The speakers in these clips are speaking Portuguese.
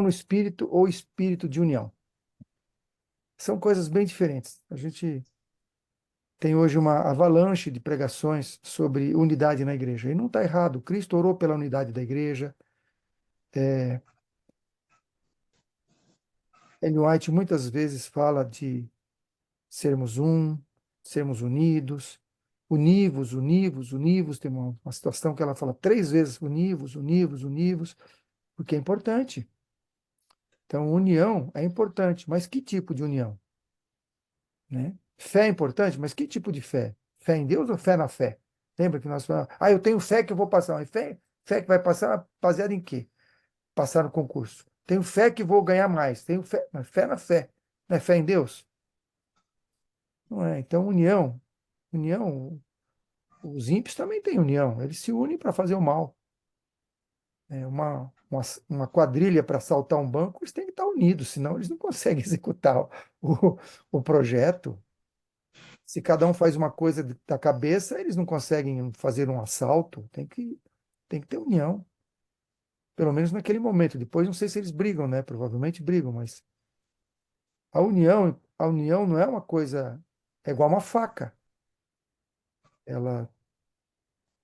no espírito ou espírito de união. São coisas bem diferentes. A gente tem hoje uma avalanche de pregações sobre unidade na igreja. E não está errado. Cristo orou pela unidade da igreja. Ellen White muitas vezes fala de sermos um, sermos unidos, univos, univos, univos. Tem uma situação que ela fala 3 vezes univos, univos, univos, porque é importante. Então, união é importante, mas que tipo de união? Né? Fé é importante, mas que tipo de fé? Fé em Deus ou fé na fé? Lembra que nós falamos, eu tenho fé que eu vou passar, mas fé que vai passar baseada em quê? Passar no concurso. Tenho fé que vou ganhar mais, tenho fé, mas fé na fé. Não é fé em Deus? Não é. Então, união, os ímpios também têm união, eles se unem para fazer o mal. É uma quadrilha para assaltar um banco, eles têm que estar unidos, senão eles não conseguem executar o projeto. Se cada um faz uma coisa da cabeça, eles não conseguem fazer um assalto. Tem que ter união. Pelo menos naquele momento. Depois, não sei se eles brigam, né? Provavelmente brigam, mas a união não é uma coisa. É igual uma faca. Ela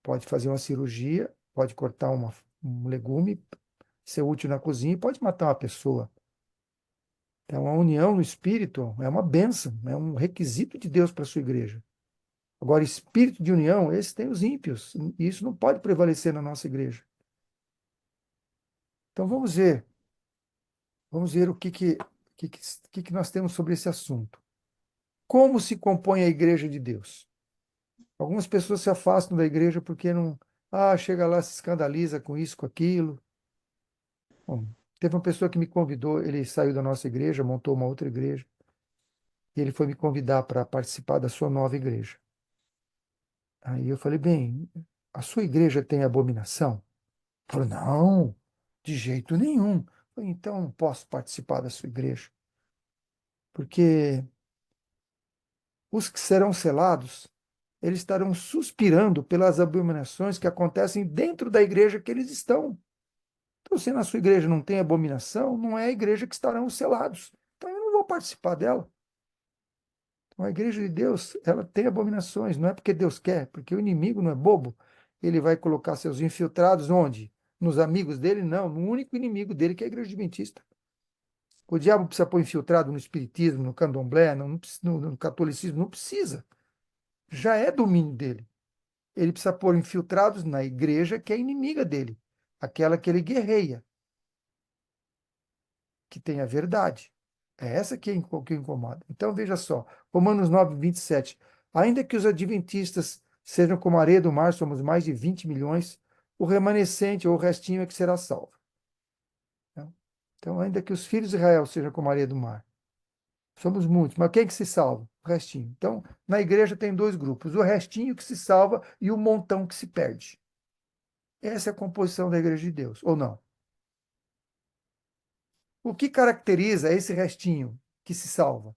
pode fazer uma cirurgia, pode cortar um legume, ser útil na cozinha e pode matar uma pessoa. Então, a união no espírito é uma bênção, é um requisito de Deus para a sua igreja. Agora, espírito de união, esse tem os ímpios, e isso não pode prevalecer na nossa igreja. Então, vamos ver o que nós temos sobre esse assunto. Como se compõe a igreja de Deus? Algumas pessoas se afastam da igreja porque não, chega lá, se escandaliza com isso, com aquilo. Bom, teve uma pessoa que me convidou, ele saiu da nossa igreja, montou uma outra igreja, e ele foi me convidar para participar da sua nova igreja. Aí eu falei, bem, a sua igreja tem abominação? Ele falou, não, de jeito nenhum. Eu falei, então não posso participar da sua igreja, porque os que serão selados, eles estarão suspirando pelas abominações que acontecem dentro da igreja que eles estão. Então, se na sua igreja não tem abominação, não é a igreja que estarão selados. Então, eu não vou participar dela. Então, a igreja de Deus, ela tem abominações, não é porque Deus quer, porque o inimigo não é bobo. Ele vai colocar seus infiltrados onde? Nos amigos dele? Não, no único inimigo dele, que é a igreja adventista. O diabo precisa pôr infiltrado no espiritismo, no candomblé, no catolicismo? Não precisa. Já é domínio dele. Ele precisa pôr infiltrados na igreja que é inimiga dele, aquela que ele guerreia, que tem a verdade. É essa que incomoda. Então, veja só, Romanos 9, 27. Ainda que os adventistas sejam como a areia do mar, somos mais de 20 milhões, o remanescente ou o restinho é que será salvo. Então, ainda que os filhos de Israel sejam como a areia do mar, somos muitos, mas quem é que se salva? O restinho. Então, na igreja tem dois grupos, o restinho que se salva e o montão que se perde. Essa é a composição da igreja de Deus, ou não? O que caracteriza esse restinho que se salva?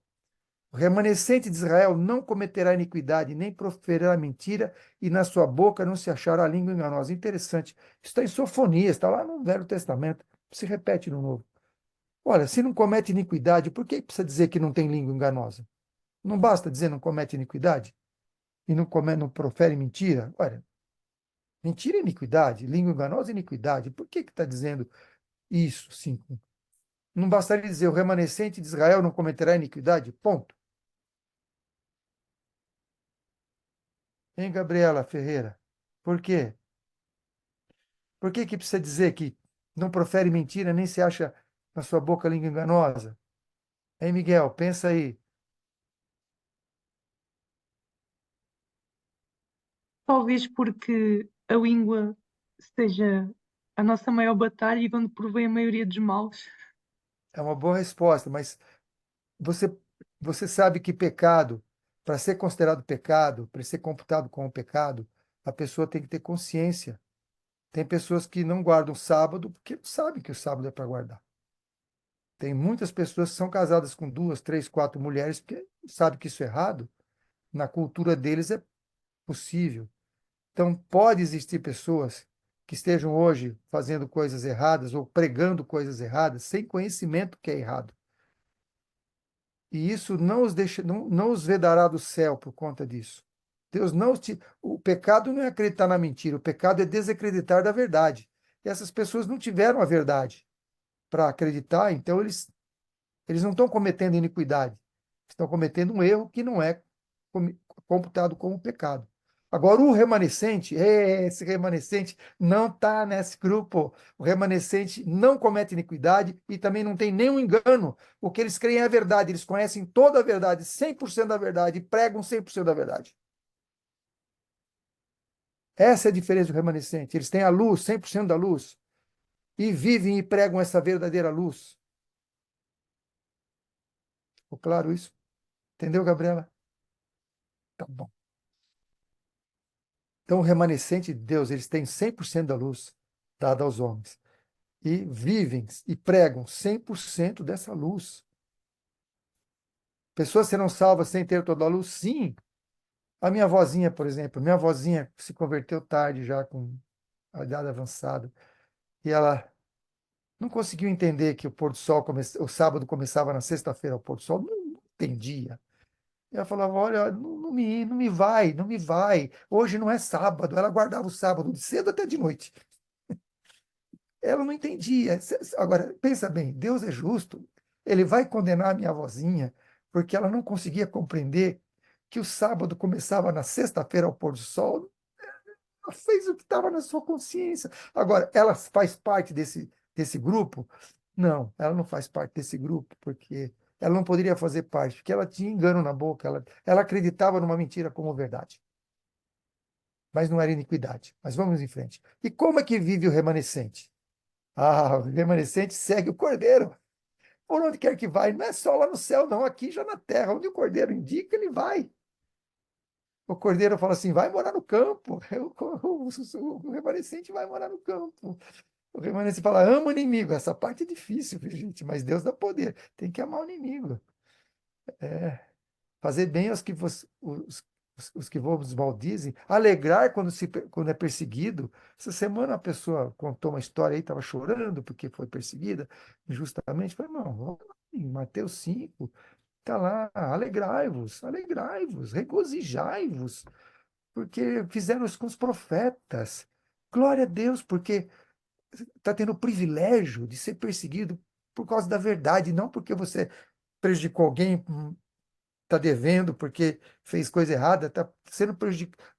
O remanescente de Israel não cometerá iniquidade, nem proferirá mentira, e na sua boca não se achará língua enganosa. Interessante. Isso está em Sofonias, está lá no Velho Testamento, se repete no Novo. Olha, se não comete iniquidade, por que precisa dizer que não tem língua enganosa? Não basta dizer não comete iniquidade? E não profere mentira? Olha, mentira é iniquidade, língua enganosa é iniquidade. Por que está dizendo isso? Sim. Não bastaria dizer o remanescente de Israel não cometerá iniquidade? Ponto. Hein, Gabriela Ferreira? Por quê? Por que precisa dizer que não profere mentira, nem se acha na sua boca língua enganosa? Hein, Miguel? Pensa aí. Talvez porque a língua seja a nossa maior batalha e de onde provém a maioria dos males. É uma boa resposta, mas você, você sabe que pecado, para ser considerado pecado, para ser computado como pecado, a pessoa tem que ter consciência. Tem pessoas que não guardam sábado porque não sabem que o sábado é para guardar. Tem muitas pessoas que são casadas com 2, 3, 4 mulheres porque sabem que isso é errado. Na cultura deles é possível. Então, pode existir pessoas que estejam hoje fazendo coisas erradas ou pregando coisas erradas, sem conhecimento que é errado. E isso não os deixa, não os vedará do céu por conta disso. Deus não te, o pecado não é acreditar na mentira, o pecado é desacreditar da verdade. E essas pessoas não tiveram a verdade para acreditar, então eles não estão cometendo iniquidade, estão cometendo um erro que não é computado como pecado. Agora, o remanescente, esse remanescente não está nesse grupo. O remanescente não comete iniquidade e também não tem nenhum engano. O que eles creem é a verdade. Eles conhecem toda a verdade, 100% da verdade, e pregam 100% da verdade. Essa é a diferença do remanescente. Eles têm a luz, 100% da luz, e vivem e pregam essa verdadeira luz. Ficou claro isso? Entendeu, Gabriela? Tá bom. Então, o remanescente de Deus, eles têm 100% da luz dada aos homens. E vivem e pregam 100% dessa luz. Pessoas serão salvas sem ter toda a luz? Sim. A minha avózinha, por exemplo, minha avózinha se converteu tarde, já com a idade avançada, e ela não conseguiu entender que o pôr do sol, o sábado começava na sexta-feira ao pôr do sol, não entendia. E ela falava, olha, não me vai, hoje não é sábado. Ela guardava o sábado de cedo até de noite. Ela não entendia. Agora, pensa bem, Deus é justo. Ele vai condenar a minha avózinha porque ela não conseguia compreender que o sábado começava na sexta-feira ao pôr do sol. Ela fez o que estava na sua consciência. Agora, ela faz parte desse grupo? Não, ela não faz parte desse grupo porque ela não poderia fazer parte, porque ela tinha engano na boca, ela acreditava numa mentira como verdade, mas não era iniquidade. Mas vamos em frente. E como é que vive o remanescente? Ah, o remanescente segue o cordeiro. Por onde quer que vai, não é só lá no céu, não, aqui já na terra, onde o cordeiro indica, ele vai. O cordeiro fala assim: vai morar no campo. O remanescente vai morar no campo. O remanescente fala: ama o inimigo. Essa parte é difícil, viu, gente, mas Deus dá poder. Tem que amar o inimigo. É, fazer bem aos que os que vos maldizem, alegrar quando é perseguido. Essa semana a pessoa contou uma história aí, estava chorando porque foi perseguida injustamente. Falei, não, vamos lá, em Mateus 5, está lá, alegrai-vos, regozijai-vos, porque fizeram isso com os profetas. Glória a Deus, porque está tendo o privilégio de ser perseguido por causa da verdade, não porque você prejudicou alguém, está devendo porque fez coisa errada, está sendo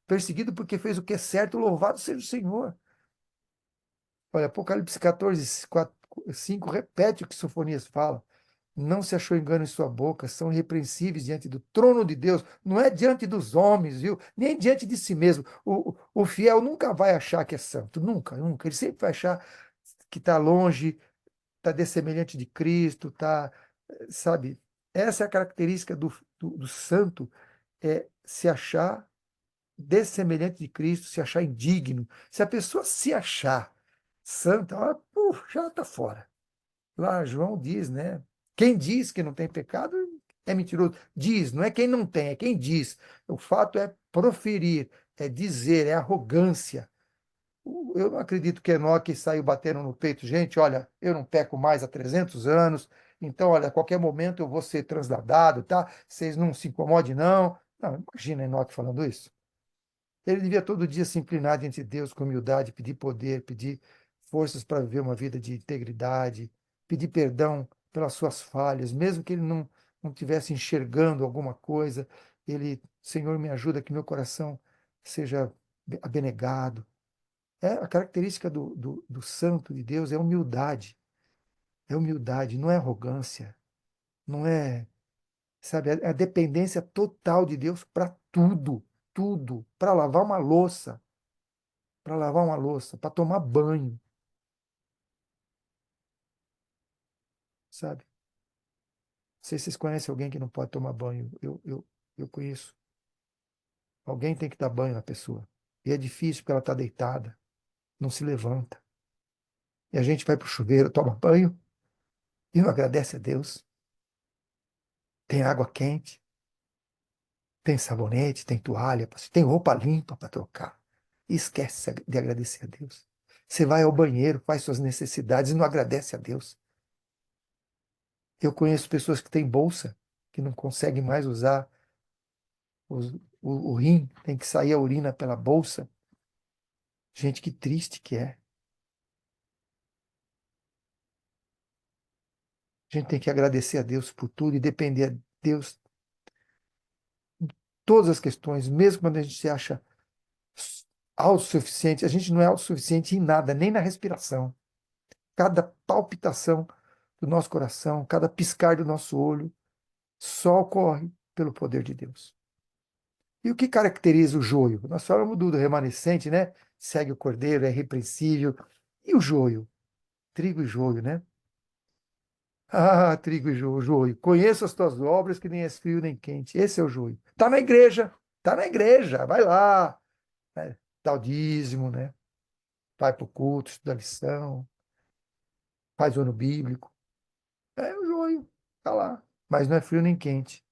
perseguido porque fez o que é certo, louvado seja o Senhor. Olha, Apocalipse 14, 4, 5 repete o que Sofonias fala. Não se achou engano em sua boca, são irrepreensíveis diante do trono de Deus, não é diante dos homens, viu? Nem diante de si mesmo. O fiel nunca vai achar que é santo, nunca, nunca. Ele sempre vai achar que está longe, está dessemelhante de Cristo, está, sabe? Essa é a característica do santo, é se achar dessemelhante de Cristo, se achar indigno. Se a pessoa se achar santa, ela, já está fora. Lá João diz, né? Quem diz que não tem pecado é mentiroso. Diz, não é quem não tem, é quem diz. O fato é proferir, é dizer, é arrogância. Eu não acredito que Enoque saiu batendo no peito. Gente, olha, eu não peco mais há 300 anos, então, olha, a qualquer momento eu vou ser transladado, tá? Vocês não se incomodem, não. Não, imagina Enoque falando isso. Ele devia todo dia se inclinar diante de Deus com humildade, pedir poder, pedir forças para viver uma vida de integridade, pedir perdão pelas suas falhas, mesmo que ele não estivesse enxergando alguma coisa. Ele, Senhor, me ajuda que meu coração seja abenegado. É, a característica do santo de Deus é humildade, não é arrogância, não é, sabe, é a dependência total de Deus para tudo, tudo, para lavar uma louça, para tomar banho, sabe? Não sei se vocês conhecem alguém que não pode tomar banho, eu conheço. Alguém tem que dar banho na pessoa. E é difícil porque ela está deitada, não se levanta. E a gente vai para o chuveiro, toma banho e não agradece a Deus. Tem água quente, tem sabonete, tem toalha, tem roupa limpa para trocar. E esquece de agradecer a Deus. Você vai ao banheiro, faz suas necessidades e não agradece a Deus. Eu conheço pessoas que têm bolsa, que não conseguem mais usar o rim, tem que sair a urina pela bolsa. Gente, que triste que é. A gente tem que agradecer a Deus por tudo e depender de Deus em todas as questões, mesmo quando a gente se acha autossuficiente. A gente não é autossuficiente em nada, nem na respiração. Cada palpitação do nosso coração, cada piscar do nosso olho, só ocorre pelo poder de Deus. E o que caracteriza o joio? Nós falamos do remanescente, né? Segue o cordeiro, é irrepreensível. E o joio? Trigo e joio, né? Ah, trigo e joio. Conheço as tuas obras, que nem és frio nem quente. Esse é o joio. Tá na igreja, vai lá, né? Dá o dízimo, né? Vai para o culto, estuda a lição, faz o ano bíblico. É o joio, tá lá. Mas não é frio nem quente,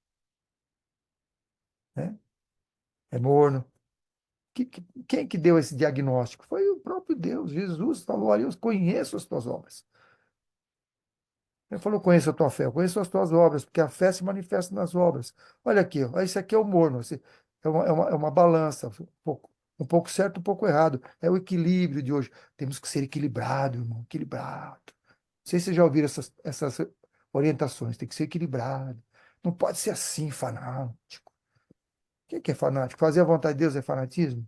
né? É morno. Quem que deu esse diagnóstico? Foi o próprio Deus. Jesus falou ali, eu conheço as tuas obras. Ele falou, conheço a tua fé, eu conheço as tuas obras, porque a fé se manifesta nas obras. Olha aqui, ó, esse aqui é o morno, é uma balança, um pouco certo, um pouco errado. É o equilíbrio de hoje. Temos que ser equilibrado, irmão, equilibrado. Não sei se vocês já ouviram essas orientações, tem que ser equilibrado. Não pode ser assim, fanático. O que é fanático? Fazer a vontade de Deus é fanatismo?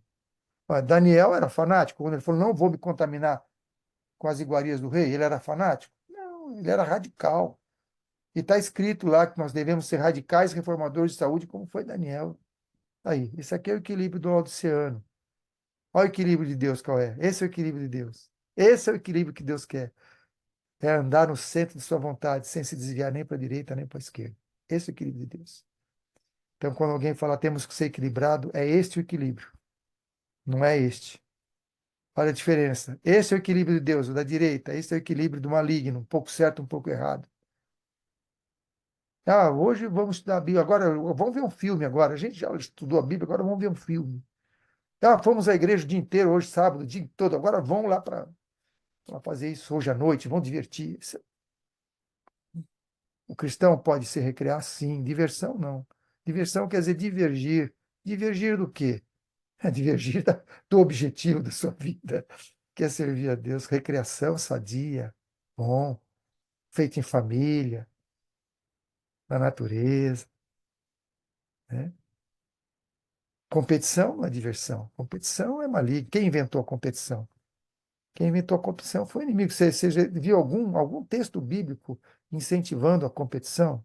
Olha, Daniel era fanático, quando ele falou, não vou me contaminar com as iguarias do rei, ele era fanático? Não, ele era radical. E está escrito lá que nós devemos ser radicais reformadores de saúde, como foi Daniel. Aí, esse aqui é o equilíbrio do Laodiceano. Olha o equilíbrio de Deus qual é. Esse é o equilíbrio de Deus. Esse é o equilíbrio que Deus quer. É andar no centro de sua vontade, sem se desviar nem para a direita nem para a esquerda. Esse é o equilíbrio de Deus. Então, quando alguém fala temos que ser equilibrado, é este o equilíbrio. Não é este. Olha a diferença. Esse é o equilíbrio de Deus, o da direita. Esse é o equilíbrio do maligno, um pouco certo, um pouco errado. Ah, hoje vamos estudar a Bíblia. Agora, vamos ver um filme agora. A gente já estudou a Bíblia, agora vamos ver um filme. Ah, fomos à igreja o dia inteiro, hoje sábado, o dia todo. Agora vamos lá para fazer isso hoje à noite, vamos divertir. O cristão pode se recrear, sim. Diversão, não. Diversão quer dizer divergir. Divergir do quê? É divergir do objetivo da sua vida. Quer servir a Deus. Recreação sadia, bom, feito em família, na natureza, né? Competição não é diversão. Competição é maligno. Quem inventou a competição? Quem inventou a competição foi o inimigo. Você já viu algum texto bíblico incentivando a competição?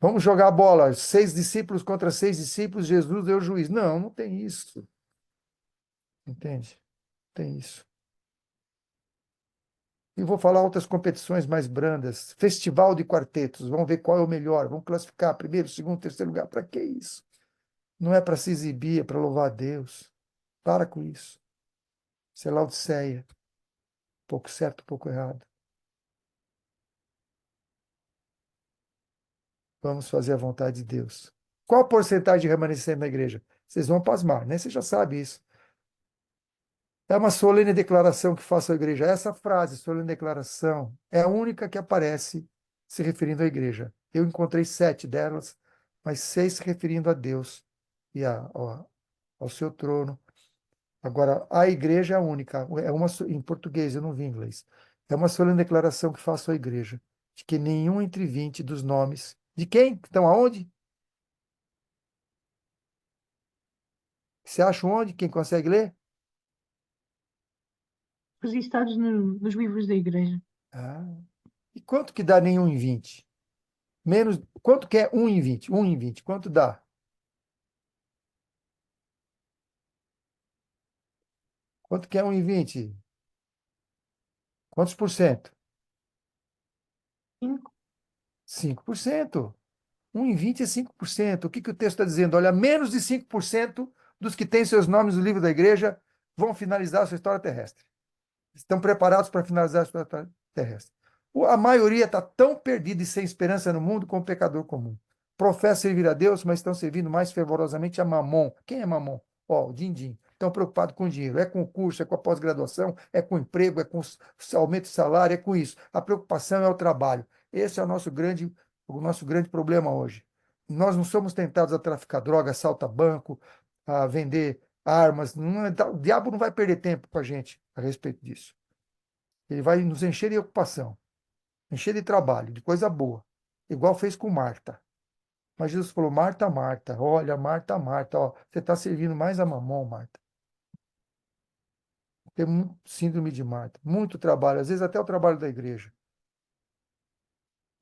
Vamos jogar a bola. 6 discípulos contra 6 discípulos, Jesus deu o juiz. Não, não tem isso. Entende? Não tem isso. E vou falar outras competições mais brandas. Festival de quartetos. Vamos ver qual é o melhor. Vamos classificar primeiro, segundo, terceiro lugar. Para que isso? Não é para se exibir, é para louvar a Deus. Para com isso. Isso é Laodiceia. Pouco certo, pouco errado. Vamos fazer a vontade de Deus. Qual a porcentagem de remanescente na igreja? Vocês vão pasmar, né? Você já sabe isso. É uma solene declaração que faço à igreja. Essa frase, solene declaração, é a única que aparece se referindo à igreja. Eu encontrei 7 delas, mas 6 se referindo a Deus e ao seu trono. Agora, a igreja é a única. Em português, eu não vi em inglês. É uma solene declaração que faço à igreja, de que nenhum entre 20 dos nomes. De quem? Que estão aonde? Você acha onde? Quem consegue ler? registados nos livros da igreja. Ah. E quanto que dá nenhum em 20? Menos, quanto que é 1 em 20? 1 em 20, quanto dá? Quanto que é 1 em 20? Quantos por cento? 5. 5%. 1 em 20 é 5%. O que que o texto está dizendo? Olha, menos de 5% dos que têm seus nomes no livro da igreja vão finalizar a sua história terrestre. Estão preparados para finalizar a história terrestre. A maioria está tão perdida e sem esperança no mundo como pecador comum. Professam servir a Deus, mas estão servindo mais fervorosamente a Mamon. Quem é Mamon? Ó, o Dindim. estão preocupados com o dinheiro. É com o curso, é com a pós-graduação, é com o emprego, é com o aumento de salário, é com isso. A preocupação é o trabalho. Esse é o nosso grande problema hoje. Nós não somos tentados a traficar droga, assaltar banco, a vender armas. O diabo não vai perder tempo com a gente a respeito disso. Ele vai nos encher de ocupação, encher de trabalho, de coisa boa, igual fez com Marta. Mas Jesus falou: Marta, Marta, olha, Marta, Marta, ó, você está servindo mais a mamão, Marta. Tem síndrome de Marta, muito trabalho, às vezes até o trabalho da igreja.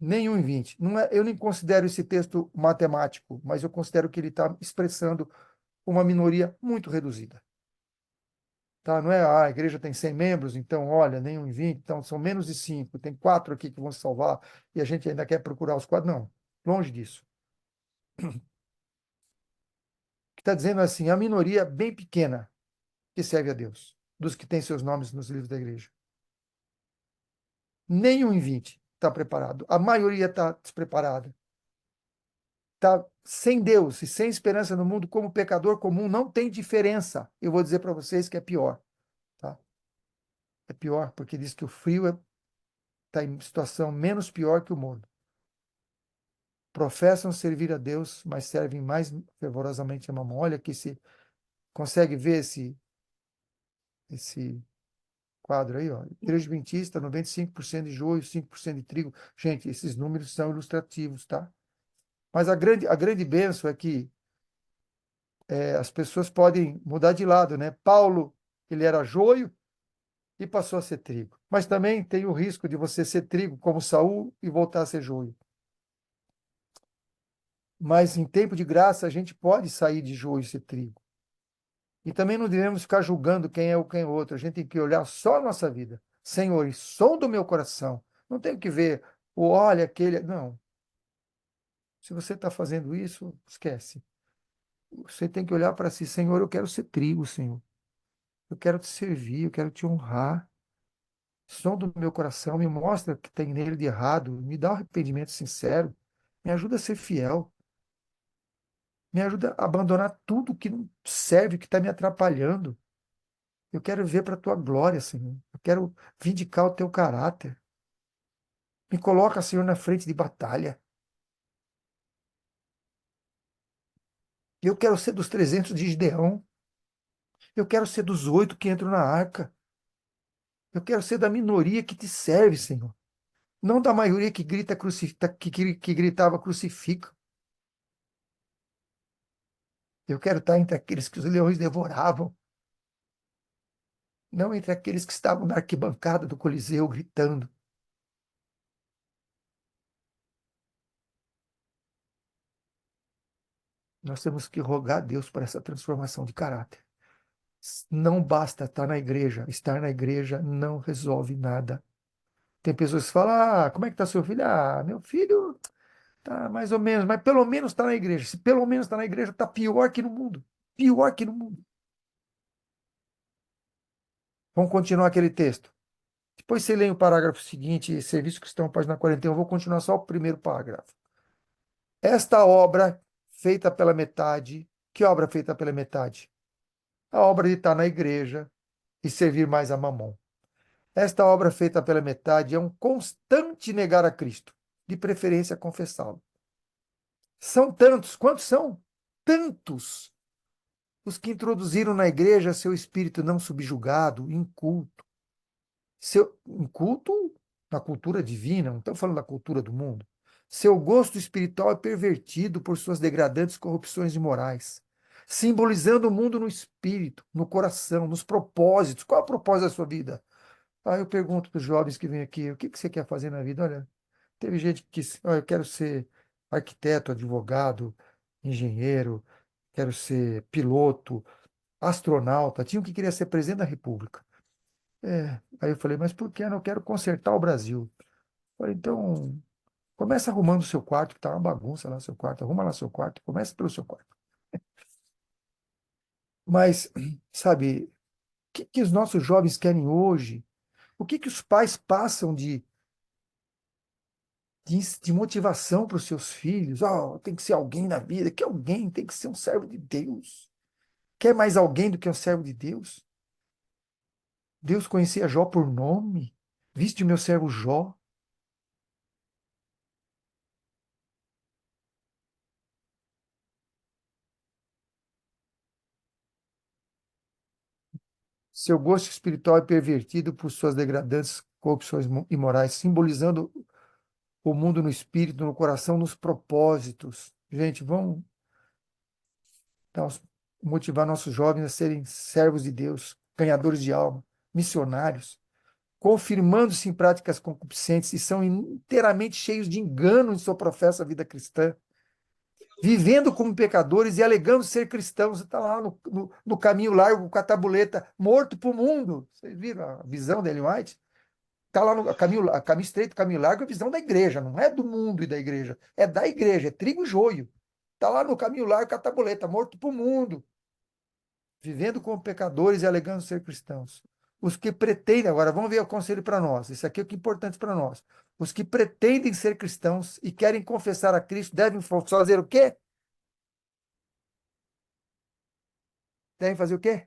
Nenhum em 20. Não é, eu nem considero esse texto matemático, mas eu considero que ele está expressando uma minoria muito reduzida. Tá? Não é, a igreja tem 100 membros, então, olha, nenhum em 20, então são menos de 5, tem 4 aqui que vão se salvar, e a gente ainda quer procurar os 4. Não, longe disso. Está dizendo assim, a minoria bem pequena que serve a Deus, dos que têm seus nomes nos livros da igreja. Nenhum em 20 está preparado. A maioria está despreparada. Está sem Deus e sem esperança no mundo, como pecador comum, não tem diferença. Eu vou dizer para vocês que é pior. Tá? É pior, porque diz que o frio está em situação menos pior que o mundo. Professam servir a Deus, mas servem mais fervorosamente a mamão. Olha aqui, se consegue ver esse quadro aí, ó. Igreja Adventista, 95% de joio, 5% de trigo. Gente, esses números são ilustrativos, tá? Mas a grande bênção é que as pessoas podem mudar de lado, né? Paulo, ele era joio e passou a ser trigo. Mas também tem o risco de você ser trigo como Saul e voltar a ser joio. Mas em tempo de graça a gente pode sair de joio e ser trigo. E também não devemos ficar julgando quem é ou quem é outro. A gente tem que olhar só a nossa vida. Senhor, e som do meu coração. Não tem que ver o olha aquele. Não. Se você está fazendo isso, esquece. Você tem que olhar para si, Senhor, eu quero ser trigo, Senhor. Eu quero te servir, eu quero te honrar. Som do meu coração, me mostra o que tem nele de errado, me dá um arrependimento sincero, me ajuda a ser fiel, me ajuda a abandonar tudo que não serve, que está me atrapalhando. Eu quero ver para a tua glória, Senhor. Eu quero vindicar o teu caráter. Me coloca, Senhor, na frente de batalha. Eu quero ser dos 300 de Gideão. Eu quero ser dos 8 que entram na arca. Eu quero ser da minoria que te serve, Senhor. Não da maioria que grita que gritava crucifica. Eu quero estar entre aqueles que os leões devoravam, não entre aqueles que estavam na arquibancada do Coliseu gritando. Nós temos que rogar a Deus por essa transformação de caráter. Não basta estar na igreja não resolve nada. Tem pessoas que falam: ah, como é que está seu filho? Ah, meu filho tá mais ou menos, mas pelo menos está na igreja. Se pelo menos está na igreja, está pior que no mundo. Pior que no mundo. Vamos continuar aquele texto. Depois você lê o parágrafo seguinte, Serviço Cristão, página 41. Eu vou continuar só o primeiro parágrafo. Esta obra feita pela metade, que obra feita pela metade? A obra de estar na igreja e servir mais a mamon. Esta obra feita pela metade é um constante negar a Cristo, de preferência confessá-lo. São tantos, quantos são? Tantos os que introduziram na igreja seu espírito não subjugado, inculto. Seu inculto na cultura divina, não estamos falando da cultura do mundo. Seu gosto espiritual é pervertido por suas degradantes corrupções imorais, simbolizando o mundo no espírito, no coração, nos propósitos. Qual é o propósito da sua vida? Ah, eu pergunto para os jovens que vêm aqui, o que você quer fazer na vida? Olha, teve gente que disse, eu quero ser arquiteto, advogado, engenheiro, quero ser piloto, astronauta. Tinha um que queria ser presidente da República. Aí eu falei, mas por que eu não quero consertar o Brasil? Falei, então, começa arrumando o seu quarto, que tá uma bagunça lá no seu quarto. Arruma lá seu quarto, começa pelo seu quarto. Mas, sabe, o que os nossos jovens querem hoje? O que os pais passam de motivação para os seus filhos? Oh, tem que ser alguém na vida. Que alguém tem que ser um servo de Deus. Quer mais alguém do que um servo de Deus? Deus conhecia Jó por nome. Viste o meu servo Jó? Seu gosto espiritual é pervertido por suas degradantes corrupções imorais, simbolizando o mundo no espírito, no coração, nos propósitos. Gente, vamos dar motivar nossos jovens a serem servos de Deus, ganhadores de alma, missionários, confirmando-se em práticas concupiscentes e são inteiramente cheios de engano em sua professa vida cristã, vivendo como pecadores e alegando ser cristãos. Você está lá no caminho largo com a tabuleta, morto para o mundo. Vocês viram a visão da Ellen White? Está lá no caminho estreito, caminho largo, é a visão da igreja, não é do mundo e da igreja, é da igreja, é trigo e joio. Está lá no caminho largo com a tabuleta, morto para o mundo, vivendo como pecadores e alegando ser cristãos. Os que pretendem, agora vamos ver o conselho para nós, isso aqui é o que é importante para nós. Os que pretendem ser cristãos e querem confessar a Cristo devem fazer o quê? Devem fazer o quê?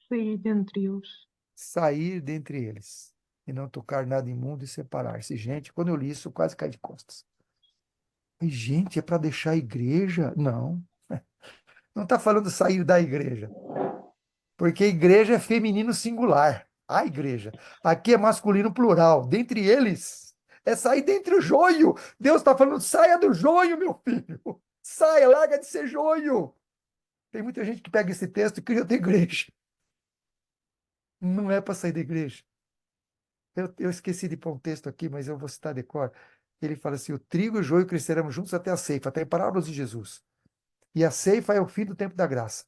Sair dentre os. Sair dentre eles e não tocar nada imundo e separar-se. Gente, quando eu li isso, eu quase caí de costas. E, gente, é para deixar a igreja? Não. Não está falando sair da igreja, porque igreja é feminino singular. A igreja. Aqui é masculino plural. Dentre eles, é sair dentre o joio. Deus está falando, saia do joio, meu filho. Saia, larga de ser joio. Tem muita gente que pega esse texto e cria outra igreja. Não é para sair da igreja. Eu esqueci de pôr um texto aqui, mas eu vou citar de cor. Ele fala assim: o trigo e o joio crescerão juntos até a ceifa, até em parábolas de Jesus. E a ceifa é o fim do tempo da graça.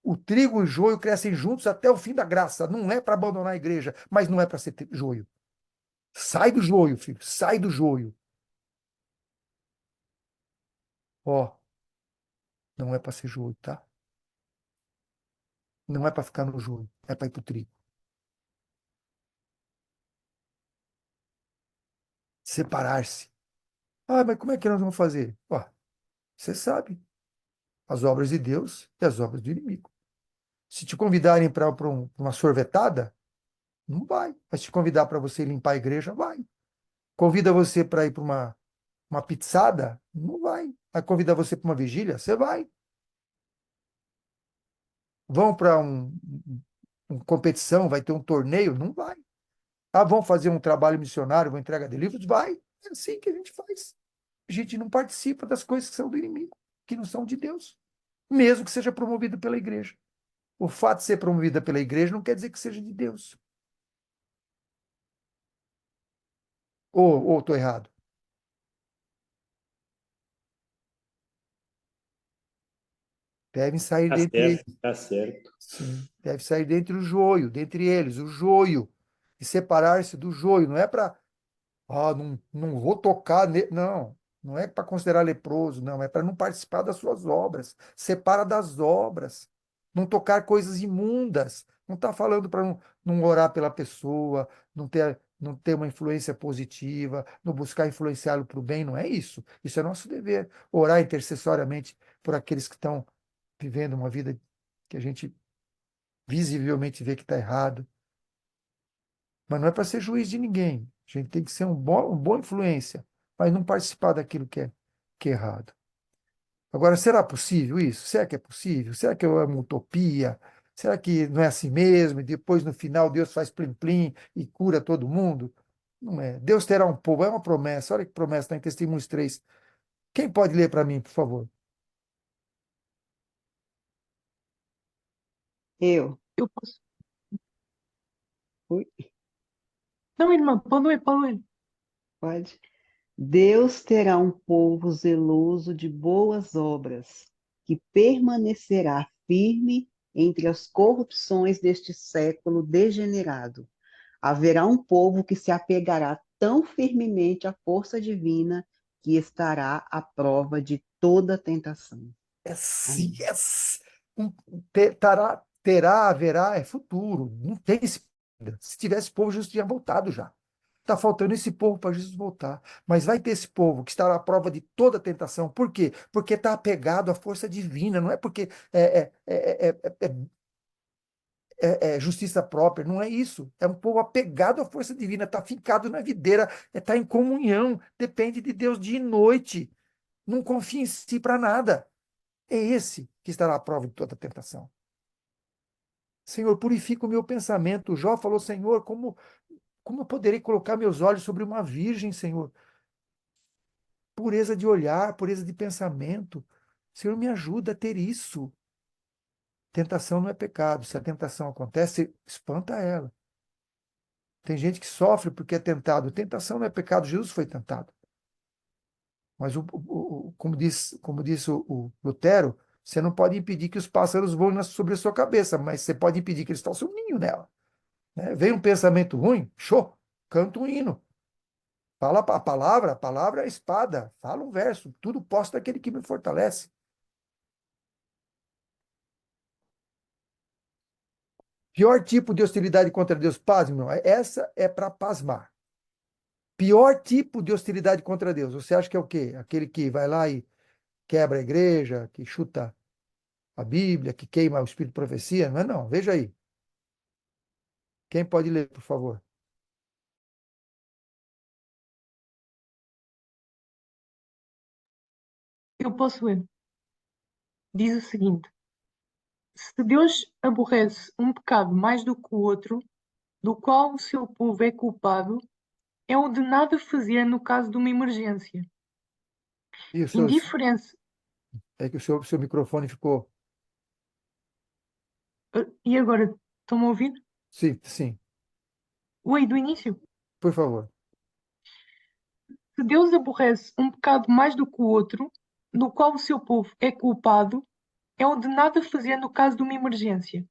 O trigo e o joio crescem juntos até o fim da graça. Não é para abandonar a igreja, mas não é para ser joio. Sai do joio, filho. Sai do joio. Ó, não é para ser joio, tá? Não é para ficar no joio. É para ir pro trigo. Separar-se. Ah, mas como é que nós vamos fazer? Ó, você sabe. As obras de Deus e as obras do inimigo. Se te convidarem para uma sorvetada, não vai. Mas te convidar para você limpar a igreja, vai. Convida você para ir para uma pizzada, não vai. Aí convida você para uma vigília, você vai. Vão para uma competição, vai ter um torneio, não vai. Ah, vão fazer um trabalho missionário, uma entrega de livros, vai. É assim que a gente faz. A gente não participa das coisas que são do inimigo, que não são de Deus, mesmo que seja promovido pela igreja. O fato de ser promovida pela igreja não quer dizer que seja de Deus. Ou estou errado? Devem sair Tá dentre, certo, tá certo. sim, deve sair dentre o joio, dentre eles, o joio, e separar-se do joio. Não é para, não vou tocar, não, não é para considerar leproso, não, é para não participar das suas obras. Separa das obras, não tocar coisas imundas. Não está falando para não orar pela pessoa, não ter uma influência positiva, não buscar influenciá-lo para o bem, não é isso. Isso é nosso dever. Orar intercessoriamente por aqueles que estão vivendo uma vida que a gente visivelmente vê que está errado. Mas não é para ser juiz de ninguém. A gente tem que ser uma boa influência, mas não participar daquilo que é errado. Agora, será possível isso? Será que é possível? Será que é uma utopia? Será que não é assim mesmo? E depois, no final, Deus faz plim-plim e cura todo mundo? Não é. Deus terá um povo, é uma promessa. Olha que promessa, está em Testemunhos 3. Quem pode ler para mim, por favor? Eu, Eu posso. ui, Não, irmã, pode ler. pode. Deus terá um povo zeloso de boas obras, que permanecerá firme entre as corrupções deste século degenerado. Haverá um povo que se apegará tão firmemente à força divina que estará à prova de toda tentação. É sim, Amém. um, haverá, é futuro. Não tem esse. Se tivesse povo, Jesus tinha voltado já. Está faltando esse povo para Jesus voltar. Mas vai ter esse povo que estará à prova de toda tentação. Por quê? Porque está apegado à força divina. Não é porque é justiça própria. Não é isso. É um povo apegado à força divina. Está fincado na videira. Está em comunhão. Depende de Deus dia e noite. Não confia em si para nada. É esse que estará à prova de toda tentação. Senhor, purifica o meu pensamento. Jó falou, Senhor, como eu poderei colocar meus olhos sobre uma virgem, Senhor? Pureza de olhar, pureza de pensamento. Senhor, me ajuda a ter isso. Tentação não é pecado. Se a tentação acontece, espanta ela. Tem gente que sofre porque é tentado. Tentação não é pecado. Jesus foi tentado. Mas, como disse o Lutero, você não pode impedir que os pássaros voem sobre a sua cabeça, mas você pode impedir que eles façam um ninho nela. Né? Vem um pensamento ruim, show, canta um hino. Fala a palavra é a espada. Fala um verso. Tudo posso daquele que me fortalece. Pior tipo de hostilidade contra Deus, pasme, irmão. Essa é para pasmar. Pior tipo de hostilidade contra Deus. Você acha que é o quê? Aquele que vai lá e quebra a igreja, que chuta a Bíblia, que queima o espírito de profecia? Não é não. Veja aí. Quem pode ler, por favor? Eu posso ler. Diz o seguinte: se Deus aborrece um pecado mais do que o outro, do qual o seu povo é culpado, é o de nada fazer no caso de uma emergência. E o seu, Indiferença. é que o seu microfone ficou. E agora, estão-me a ouvir? Sim, sim, Oi, do início. por favor. Se Deus aborrece um pecado mais do que o outro, do qual o seu povo é culpado, é o de nada fazer no caso de uma emergência.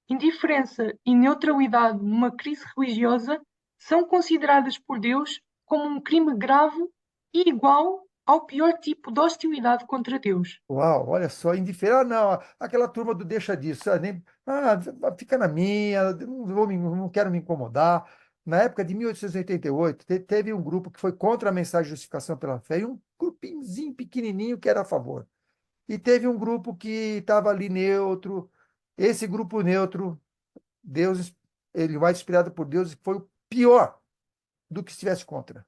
Indiferença e neutralidade numa crise religiosa são consideradas por Deus como um crime grave e igual ao pior tipo de hostilidade contra Deus. Uau, olha só, indiferente. Ah, não, aquela turma do deixa disso, fica na minha, não quero me incomodar. Na época de 1888, teve um grupo que foi contra a mensagem de justificação pela fé e um grupinzinho pequenininho que era a favor. E teve um grupo que estava ali neutro. Esse grupo neutro, Deus, ele vai inspirado por Deus, e foi o pior do que estivesse contra.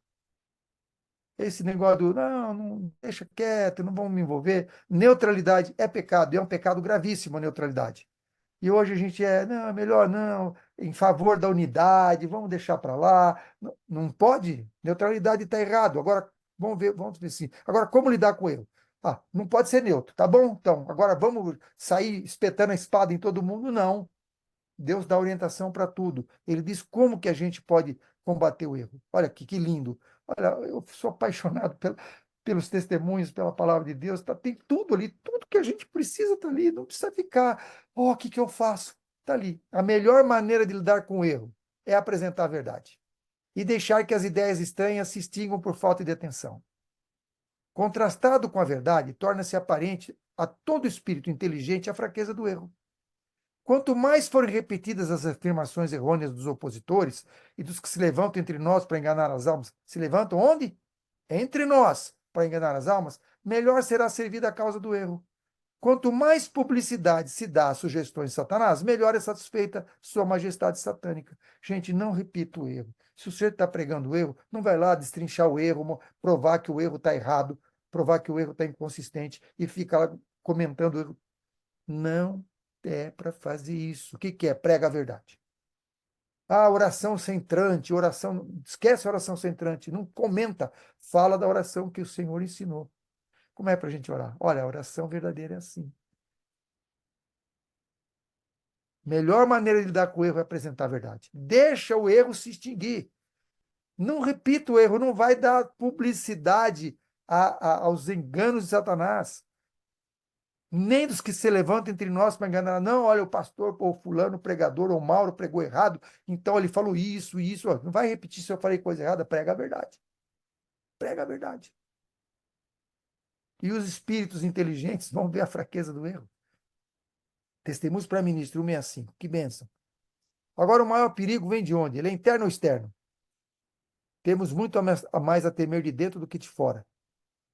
Esse negócio do, não, deixa quieto, não vamos me envolver. Neutralidade é pecado, e é um pecado gravíssimo a neutralidade. E hoje a gente não, é melhor não, em favor da unidade, vamos deixar para lá. Não, não pode, neutralidade está errado. Agora, vamos ver assim. Agora, como lidar com ele? Ah, não pode ser neutro, tá bom? Então, agora vamos sair espetando a espada em todo mundo? Não. Deus dá orientação para tudo. Ele diz como que a gente pode combater o erro. Olha aqui, que lindo. Olha, eu sou apaixonado pelos testemunhos, pela palavra de Deus. Tem tudo ali, tudo que a gente precisa está ali. Não precisa ficar, o que eu faço? Está ali. A melhor maneira de lidar com o erro é apresentar a verdade e deixar que as ideias estranhas se extingam por falta de atenção. Contrastado com a verdade, torna-se aparente a todo espírito inteligente a fraqueza do erro. Quanto mais forem repetidas as afirmações errôneas dos opositores e dos que se levantam entre nós para enganar as almas, se levantam onde? Entre nós para enganar as almas, melhor será servida a causa do erro. Quanto mais publicidade se dá às sugestões de Satanás, melhor é satisfeita sua majestade satânica. Gente, não repita o erro. Se o senhor está pregando o erro, não vai lá destrinchar o erro, provar que o erro está errado, provar que o erro está inconsistente e fica lá comentando o erro. Não é para fazer isso. O que que é? Prega a verdade. Ah, oração centrante, oração. Esquece a oração centrante, não comenta. Fala da oração que o Senhor ensinou. Como é para a gente orar? Olha, a oração verdadeira é assim. Melhor maneira de lidar com o erro é apresentar a verdade. Deixa o erro se extinguir. Não repita o erro, não vai dar publicidade aos enganos de Satanás. Nem dos que se levantam entre nós para enganar. Não, olha, o pastor, ou fulano, o pregador, ou Mauro pregou errado, então ele falou isso, isso. Não vai repetir se eu falei coisa errada, prega a verdade. Prega a verdade. E os espíritos inteligentes vão ver a fraqueza do erro. Testemunhos para ministro, 165. Que bênção. Agora, o maior perigo vem de onde? Ele é interno ou externo? Temos muito a mais a temer de dentro do que de fora.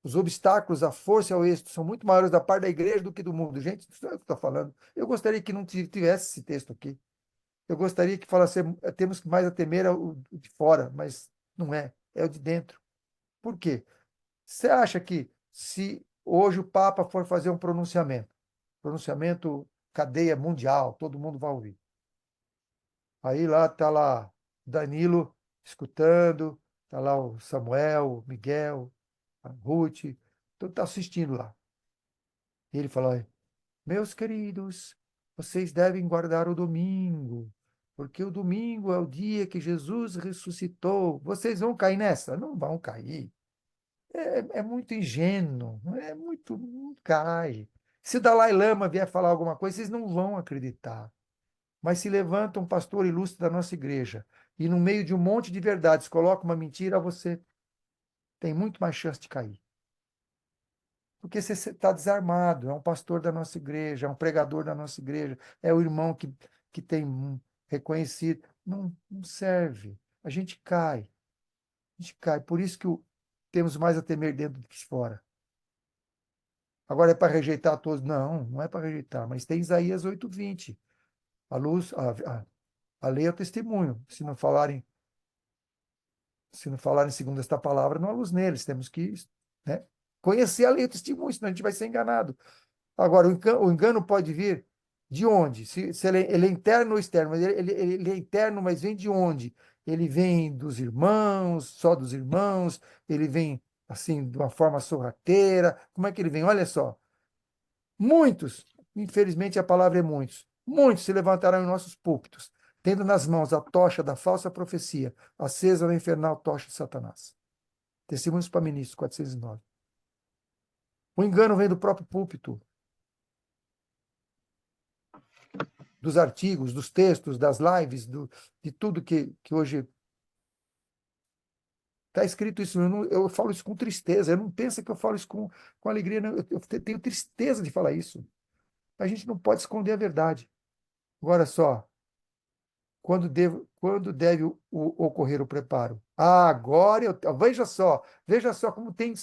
Os obstáculos, a força e o êxito são muito maiores da parte da igreja do que do mundo. Gente, isso é o que estou falando. Eu gostaria que não tivesse esse texto aqui. Eu gostaria que falasse, temos mais a temer o de fora, mas não é. É o de dentro. Por quê? Você acha que se hoje o Papa for fazer um pronunciamento cadeia mundial, todo mundo vai ouvir. Aí lá está lá Danilo escutando, está lá o Samuel, o Miguel, a Ruth, todo está assistindo lá. E ele fala, meus queridos, vocês devem guardar o domingo, porque o domingo é o dia que Jesus ressuscitou. Vocês vão cair nessa? Não vão cair. É muito ingênuo, não cai. Se o Dalai Lama vier falar alguma coisa, vocês não vão acreditar. Mas se levanta um pastor ilustre da nossa igreja e no meio de um monte de verdades coloca uma mentira, você tem muito mais chance de cair. Porque você está desarmado, é um pastor da nossa igreja, é um pregador da nossa igreja, é o irmão que tem reconhecido. Não serve. A gente cai. A gente cai. Por isso que temos mais a temer dentro do que fora. Agora é para rejeitar todos? Não, não é para rejeitar, mas tem Isaías 8:20. A luz, a lei é o testemunho. Se não falarem segundo esta palavra, não há luz neles. Temos que, né, conhecer a lei e o testemunho, senão a gente vai ser enganado. Agora, o engano pode vir de onde? Se ele é interno ou externo, mas ele é interno, mas vem de onde? Ele vem dos irmãos, só dos irmãos, ele vem assim, de uma forma sorrateira. Como é que ele vem? Olha só. Muitos, infelizmente a palavra é muitos se levantarão em nossos púlpitos, tendo nas mãos a tocha da falsa profecia, acesa na infernal tocha de Satanás. Testemunhos para ministros, 409. O engano vem do próprio púlpito, dos artigos, dos textos, das lives, de tudo que hoje está escrito isso. Eu falo isso com tristeza. Eu não penso que eu falo isso com alegria. Não. Eu tenho tristeza de falar isso. A gente não pode esconder a verdade. Agora só, quando deve ocorrer o preparo? Ah, agora veja só como tem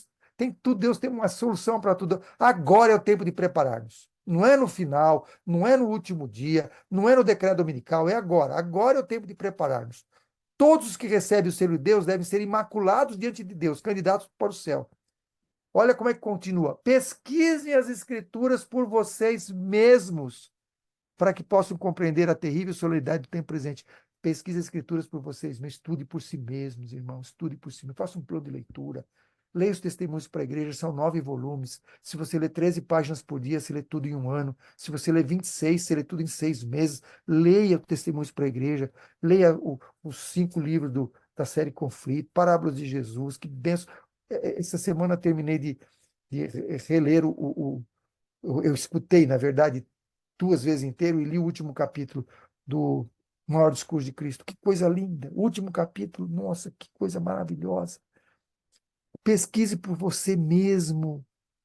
tudo, Deus tem uma solução para tudo. Agora é o tempo de preparar-nos. Não é no final, não é no último dia, não é no decreto dominical, é agora. Agora é o tempo de preparar-nos. Todos os que recebem o selo de Deus devem ser imaculados diante de Deus, candidatos para o céu. Olha como é que continua. Pesquisem as escrituras por vocês mesmos para que possam compreender a terrível solenidade do tempo presente. Pesquise as escrituras por vocês, mas estude por si mesmos, irmãos, estude por si mesmos. Faça um plano de leitura. Leia os testemunhos para a igreja, são 9 volumes. Se você lê 13 páginas por dia, você lê tudo em um ano. Se você lê 26, você lê tudo em 6 meses. Leia testemunhos para a igreja. Leia os 5 livros da série Conflito, Parábolas de Jesus. Que benção. Essa semana eu terminei de reler eu escutei, na verdade, 2 vezes inteiro e li o último capítulo do Maior Discurso de Cristo. Que coisa linda! O último capítulo, nossa, que coisa maravilhosa. Pesquise por você mesmo,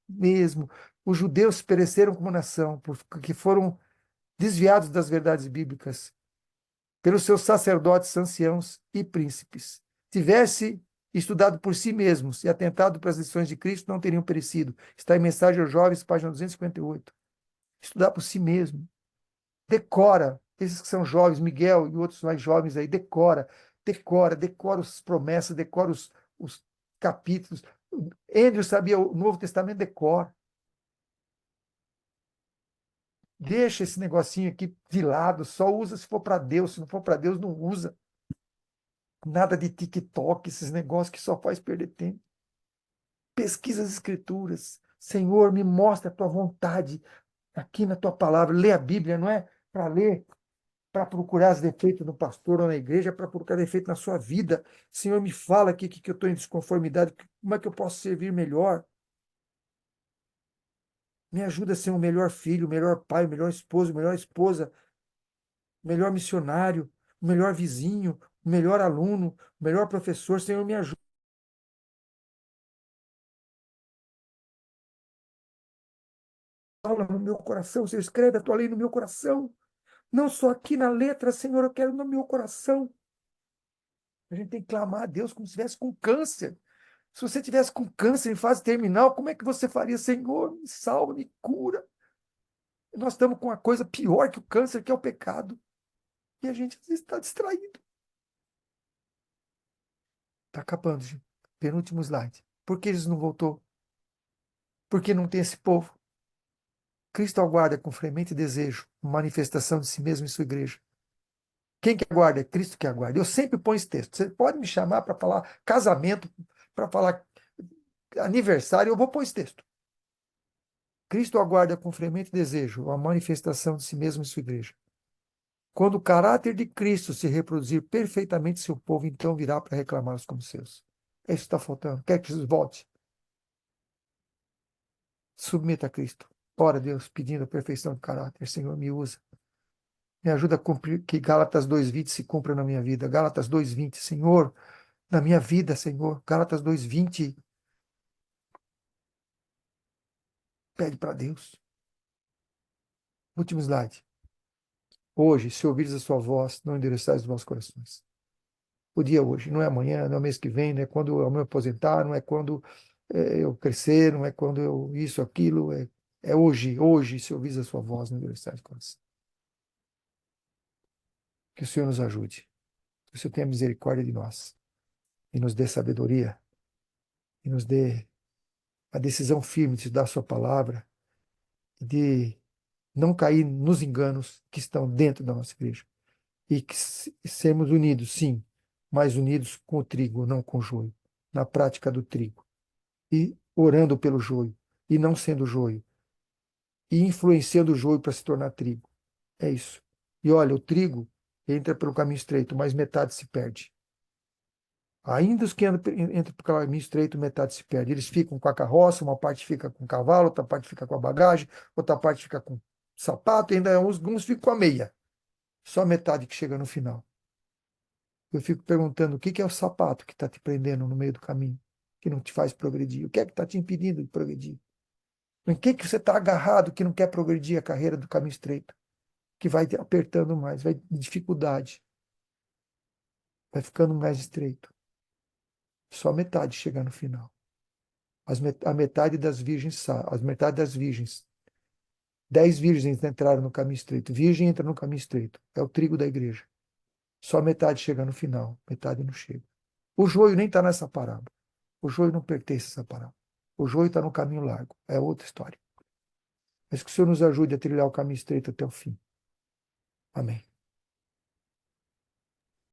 mesmo. Os judeus pereceram como nação, porque foram desviados das verdades bíblicas pelos seus sacerdotes, anciãos e príncipes. Tivesse estudado por si mesmos e atentado para as lições de Cristo, não teriam perecido. Está em Mensagem aos Jovens, página 258. Estudar por si mesmo. Decora. Esses que são jovens, Miguel e outros mais jovens aí, decora as promessas, decora os capítulos. Andrew sabia o Novo Testamento, decora. Deixa esse negocinho aqui de lado, só usa se for para Deus, se não for para Deus, não usa. Nada de TikTok, esses negócios que só faz perder tempo. Pesquisa as escrituras. Senhor, me mostra a tua vontade aqui na tua palavra. Lê a Bíblia, não é para ler, para procurar os defeitos no pastor ou na igreja, para procurar defeito na sua vida. Senhor, me fala aqui que eu estou em desconformidade, como é que eu posso servir melhor? Me ajuda a ser um melhor filho, um melhor pai, um melhor esposo, melhor esposa, melhor missionário, um melhor vizinho, um melhor aluno, um melhor professor. Senhor, me ajuda. Paula no meu coração, Senhor, escreve a tua lei no meu coração. Não só aqui na letra, Senhor, eu quero no meu coração. A gente tem que clamar a Deus como se estivesse com câncer. Se você tivesse com câncer em fase terminal, como é que você faria? Senhor, me salva, me cura. Nós estamos com uma coisa pior que o câncer, que é o pecado. E a gente às vezes está distraído. Está acabando, gente. Penúltimo slide. Por que Jesus não voltou? Porque não tem esse povo. Cristo aguarda com fremente desejo a manifestação de si mesmo em sua igreja. Quem que aguarda? É Cristo que aguarda. Eu sempre ponho esse texto. Você pode me chamar para falar casamento, para falar aniversário, eu vou pôr esse texto. Cristo aguarda com fremente desejo a manifestação de si mesmo em sua igreja. Quando o caráter de Cristo se reproduzir perfeitamente, seu povo então virá para reclamá-los como seus. É isso que está faltando. Quer que Jesus volte? Submeta a Cristo. Ora a Deus, pedindo a perfeição do caráter. Senhor, me usa. Me ajuda a cumprir que Gálatas 2:20 se cumpra na minha vida. Gálatas 2:20, Senhor, na minha vida, Senhor. Gálatas 2:20. Pede para Deus. Último slide. Hoje, se ouvires a sua voz, não endereçais os vossos corações. O dia é hoje, não é amanhã, não é mês que vem, não é quando eu me aposentar, não é quando eu crescer, não é quando eu isso, aquilo. É hoje, hoje, se ouvires a sua voz, não endereçais o coração. Que o Senhor nos ajude. Que o Senhor tenha misericórdia de nós e nos dê sabedoria e nos dê a decisão firme de estudar a sua palavra e de não cair nos enganos que estão dentro da nossa igreja. E que sermos unidos, sim, mas unidos com o trigo, não com o joio, na prática do trigo. E orando pelo joio, e não sendo joio, e influenciando o joio para se tornar trigo. É isso. E olha, o trigo entra pelo caminho estreito, mas metade se perde. Ainda os que entram pelo caminho estreito, metade se perde. Eles ficam com a carroça, uma parte fica com o cavalo, outra parte fica com a bagagem, outra parte fica com o sapato, e ainda alguns ficam com a meia. Só metade que chega no final. Eu fico perguntando o que é o sapato que está te prendendo no meio do caminho, que não te faz progredir? O que é que está te impedindo de progredir? Em que você está agarrado que não quer progredir a carreira do caminho estreito? Que vai te apertando mais, vai dificuldade, vai ficando mais estreito. Só metade chega no final. A metade das virgens, as metade das virgens. 10 virgens entraram no caminho estreito. Virgem entra no caminho estreito. É o trigo da igreja. Só metade chega no final, metade não chega. O joio nem está nessa parábola. O joio não pertence a essa parábola. O joio está no caminho largo. É outra história. Mas que o Senhor nos ajude a trilhar o caminho estreito até o fim. Amém.